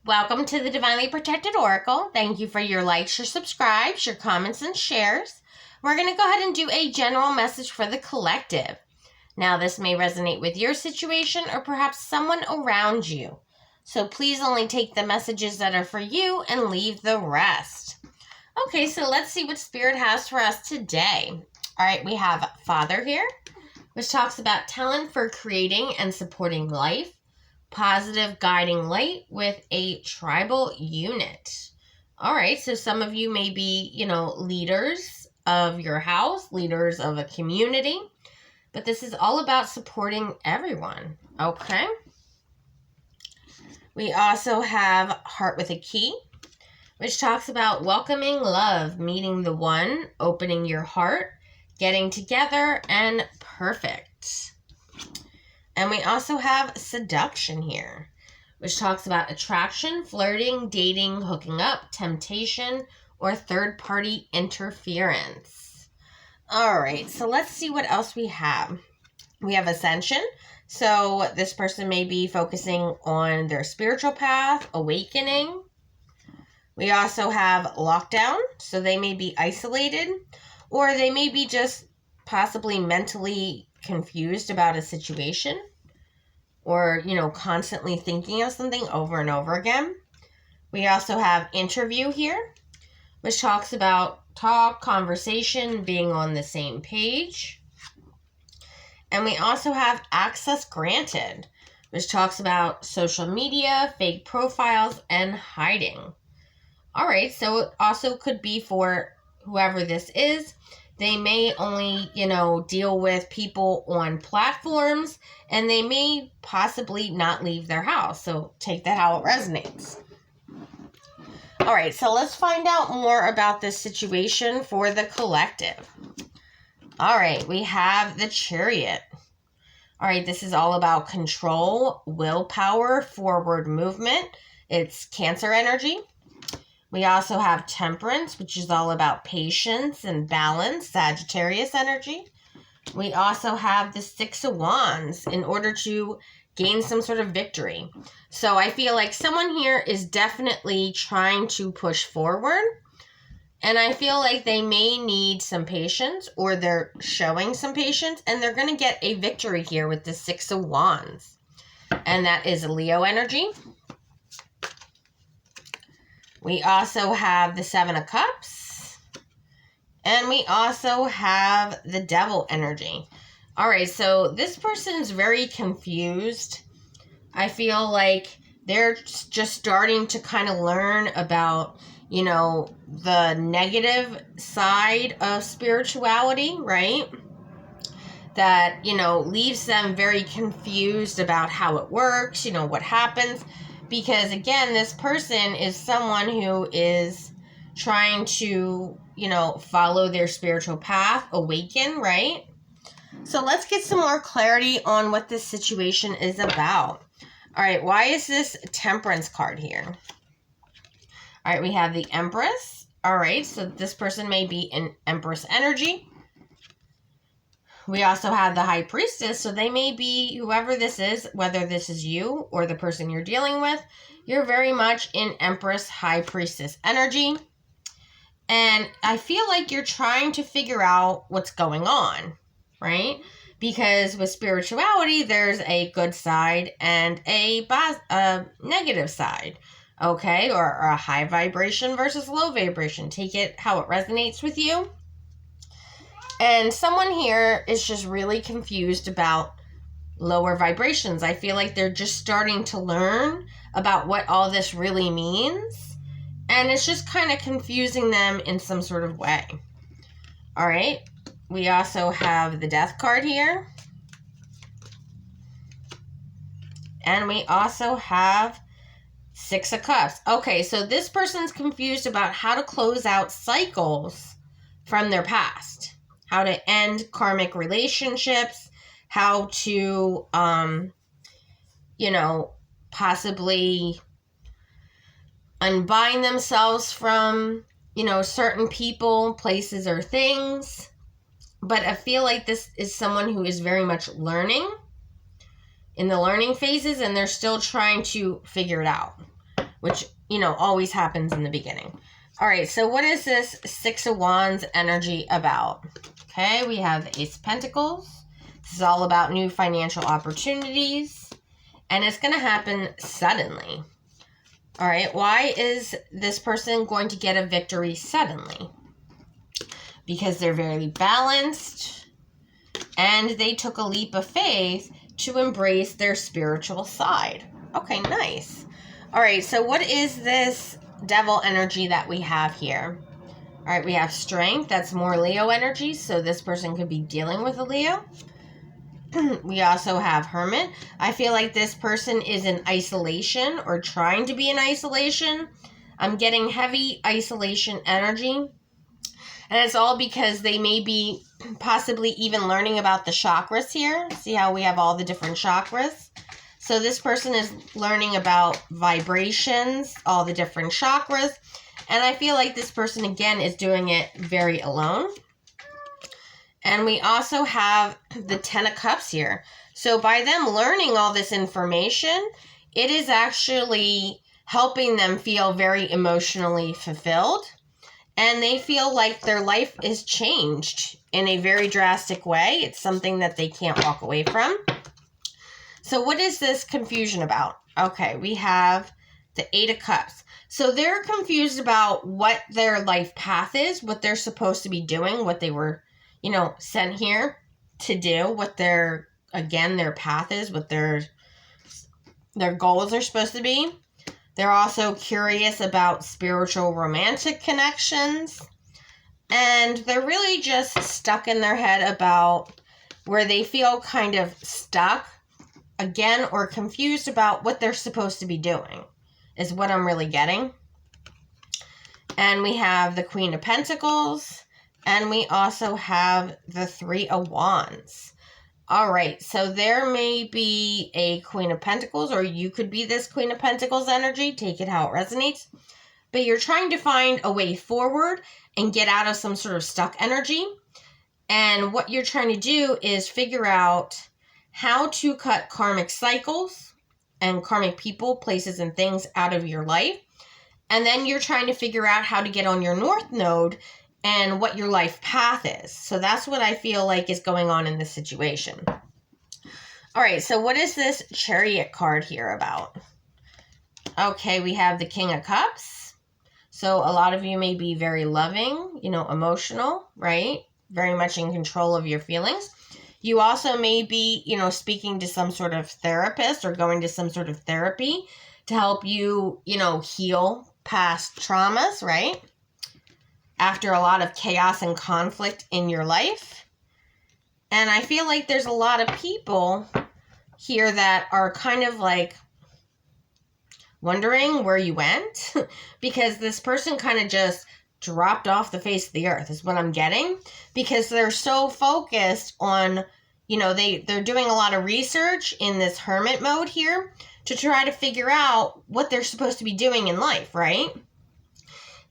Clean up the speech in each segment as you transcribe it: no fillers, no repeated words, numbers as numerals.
Welcome to the Divinely Protected Oracle. Thank you for your likes, your subscribes, your comments, and shares. We're going to go ahead and do a general message for the collective. Now, this may resonate with your situation or perhaps someone around you. So please only take the messages that are for you and leave the rest. Okay, so let's see what Spirit has for us today. All right, we have Father here, which talks about talent for creating and supporting life. Positive guiding light with a tribal unit. All right, so some of you may be, leaders of your house, leaders of a community, but this is all about supporting everyone, okay? We also have Heart with a Key, which talks about welcoming love, meeting the one, opening your heart, getting together, and perfect. And we also have Seduction here, which talks about attraction, flirting, dating, hooking up, temptation, or third-party interference. All right, so let's see what else we have. We have Ascension. So this person may be focusing on their spiritual path, awakening. We also have Lockdown. So they may be isolated, or they may be just possibly mentally confused about a situation, or, constantly thinking of something over and over again. We also have Interview here, which talks about conversation, being on the same page. And we also have Access Granted, which talks about social media, fake profiles, and hiding. All right, so it also could be for whoever this is. They may only, deal with people on platforms, and they may possibly not leave their house. So take that how it resonates. All right, so let's find out more about this situation for the collective. All right, we have the Chariot. All right, this is all about control, willpower, forward movement. It's Cancer energy. We also have Temperance, which is all about patience and balance, Sagittarius energy. We also have the Six of Wands in order to gain some sort of victory. So I feel like someone here is definitely trying to push forward. And I feel like they may need some patience, or they're showing some patience, and they're going to get a victory here with the Six of Wands. And that is Leo energy. We also have the Seven of Cups. And we also have the Devil energy. All right, so this person's very confused. I feel like they're just starting to kind of learn about, the negative side of spirituality, right? That, leaves them very confused about how it works, what happens. Because, again, this person is someone who is trying to, follow their spiritual path, awaken, right? So let's get some more clarity on what this situation is about. All right, why is this Temperance card here? All right, we have the Empress. All right, so this person may be in Empress energy. We also have the High Priestess, so they may be, whoever this is, whether this is you or the person you're dealing with, you're very much in Empress High Priestess energy. And I feel like you're trying to figure out what's going on, right? Because with spirituality, there's a good side and a negative side, okay? Or a high vibration versus low vibration. Take it how it resonates with you. And someone here is just really confused about lower vibrations. I feel like they're just starting to learn about what all this really means. And it's just kind of confusing them in some sort of way. All right. We also have the Death card here. And we also have Six of Cups. Okay, so this person's confused about how to close out cycles from their past. How to end karmic relationships, how to, possibly unbind themselves from, certain people, places, or things. But I feel like this is someone who is very much learning, in the learning phases, and they're still trying to figure it out. which, always happens in the beginning. All right, so what is this Six of Wands energy about? Okay, we have the Ace of Pentacles. This is all about new financial opportunities, and it's going to happen suddenly. All right, why is this person going to get a victory suddenly? Because they're very balanced, and they took a leap of faith to embrace their spiritual side. Okay, nice. All right, so what is this Devil energy that we have here? All right, we have Strength. That's more Leo energy, so this person could be dealing with a Leo. We also have Hermit. I feel like this person is in isolation or trying to be in isolation. I'm getting heavy isolation energy. And it's all because they may be possibly even learning about the chakras here. See how we have all the different chakras? So this person is learning about vibrations, all the different chakras. And I feel like this person, again, is doing it very alone. And we also have the Ten of Cups here. So by them learning all this information, it is actually helping them feel very emotionally fulfilled. And they feel like their life is changed in a very drastic way. It's something that they can't walk away from. So what is this confusion about? Okay, we have the Eight of Cups. So they're confused about what their life path is, what they're supposed to be doing, what they were, sent here to do, what their path is, what their goals are supposed to be. They're also curious about spiritual romantic connections. And they're really just stuck in their head about where they feel kind of stuck, again, or confused about what they're supposed to be doing, is what I'm really getting. And we have the Queen of Pentacles. And we also have the Three of Wands. All right, so there may be a Queen of Pentacles, or you could be this Queen of Pentacles energy. Take it how it resonates. But you're trying to find a way forward and get out of some sort of stuck energy. And what you're trying to do is figure out how to cut karmic cycles and karmic people, places, and things out of your life. And then you're trying to figure out how to get on your North Node and what your life path is. So that's what I feel like is going on in this situation. All right, so what is this Chariot card here about? Okay, we have the King of Cups. So a lot of you may be very loving, emotional, right? Very much in control of your feelings. You also may be, speaking to some sort of therapist or going to some sort of therapy to help you, heal past traumas, right? After a lot of chaos and conflict in your life. And I feel like there's a lot of people here that are kind of like wondering where you went because this person kind of just dropped off the face of the earth is what I'm getting, because they're so focused on, they're doing a lot of research in this hermit mode here to try to figure out what they're supposed to be doing in life, right?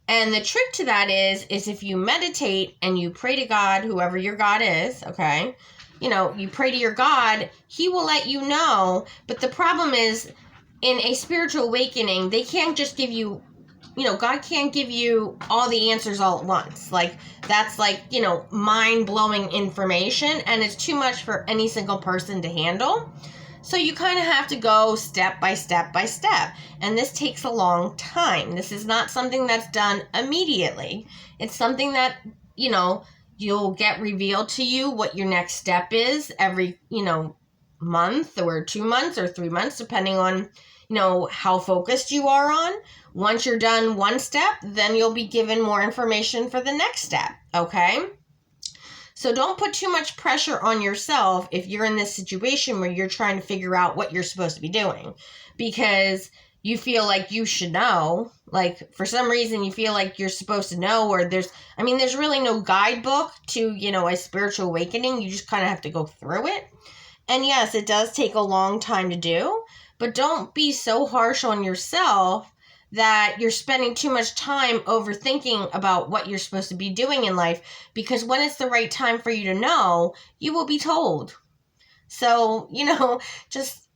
And the trick to that is if you meditate and you pray to God, whoever your God is, okay, you pray to your God, he will let you know. But the problem is, in a spiritual awakening, they can't just give you, God can't give you all the answers all at once. Like, that's like, mind-blowing information, and it's too much for any single person to handle. So you kind of have to go step by step by step. And this takes a long time. This is not something that's done immediately. It's something that, you'll get revealed to you what your next step is every, month or 2 months or 3 months, depending on, how focused you are on. Once you're done one step, then you'll be given more information for the next step, okay? So don't put too much pressure on yourself if you're in this situation where you're trying to figure out what you're supposed to be doing, because you feel like you should know. Like, for some reason, you feel like you're supposed to know, or there's really no guidebook to, a spiritual awakening. You just kind of have to go through it. And yes, it does take a long time to do, but don't be so harsh on yourself that you're spending too much time overthinking about what you're supposed to be doing in life, because when it's the right time for you to know, you will be told. So, just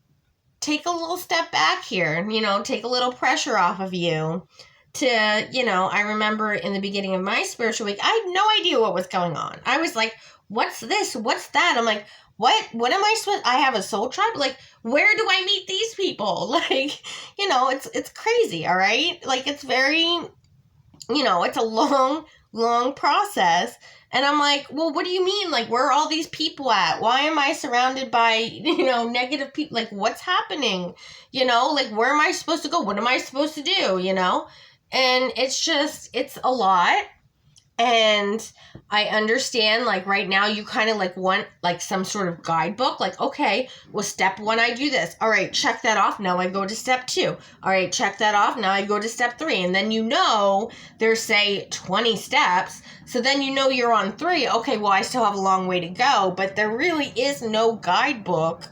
take a little step back here, you know, take a little pressure off of you to, you know, I remember in the beginning of my spiritual week, I had no idea what was going on. I was like, what's this? What's that? I'm like, what am I supposed, I have a soul tribe? Like, where do I meet these people? Like, you know, it's crazy. All right. Like, it's very, you know, it's a long process. And I'm like, well, what do you mean? Like, where are all these people at? Why am I surrounded by, you know, negative people? Like, what's happening? You know, like, where am I supposed to go? What am I supposed to do? You know? And it's just, it's a lot. And I understand, like, right now you kind of like want like some sort of guidebook, like, okay, well, step 1, I do this. All right, check that off. Now I go to step 2. All right, check that off. Now I go to step 3. And then, you know, there's say 20 steps. So then, you know, you're on 3. Okay, well, I still have a long way to go, but there really is no guidebook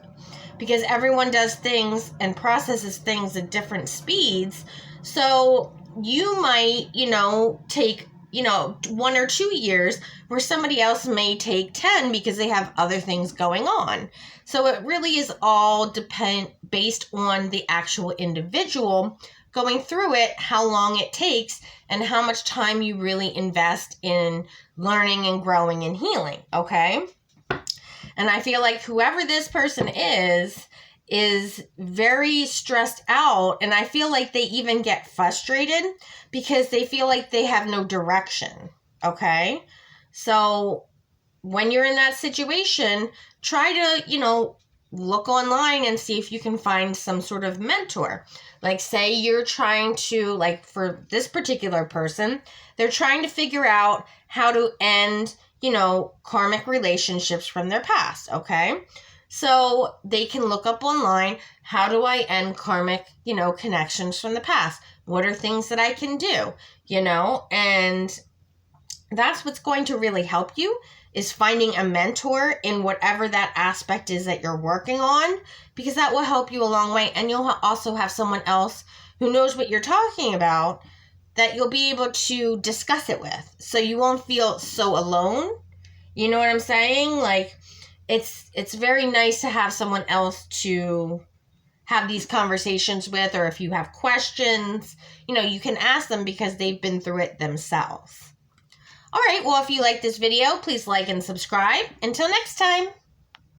because everyone does things and processes things at different speeds. So you might, you know, take, you know, 1 or 2 years where somebody else may take 10 because they have other things going on. So it really is all based on the actual individual going through it, how long it takes, and how much time you really invest in learning and growing and healing, okay? And I feel like whoever this person is very stressed out, and I feel like they even get frustrated because they feel like they have no direction, okay? So when you're in that situation, try to, you know, look online and see if you can find some sort of mentor. Like, say you're trying to, like, for this particular person, they're trying to figure out how to end, you know, karmic relationships from their past, okay? So they can look up online, how do I end karmic, you know, connections from the past? What are things that I can do, you know? And that's what's going to really help you, is finding a mentor in whatever that aspect is that you're working on, because that will help you a long way. And you'll also have someone else who knows what you're talking about that you'll be able to discuss it with. So you won't feel so alone. You know what I'm saying? Like, it's very nice to have someone else to have these conversations with, or if you have questions, you know, you can ask them because they've been through it themselves. All right, well, if you like this video, please like and subscribe. Until next time.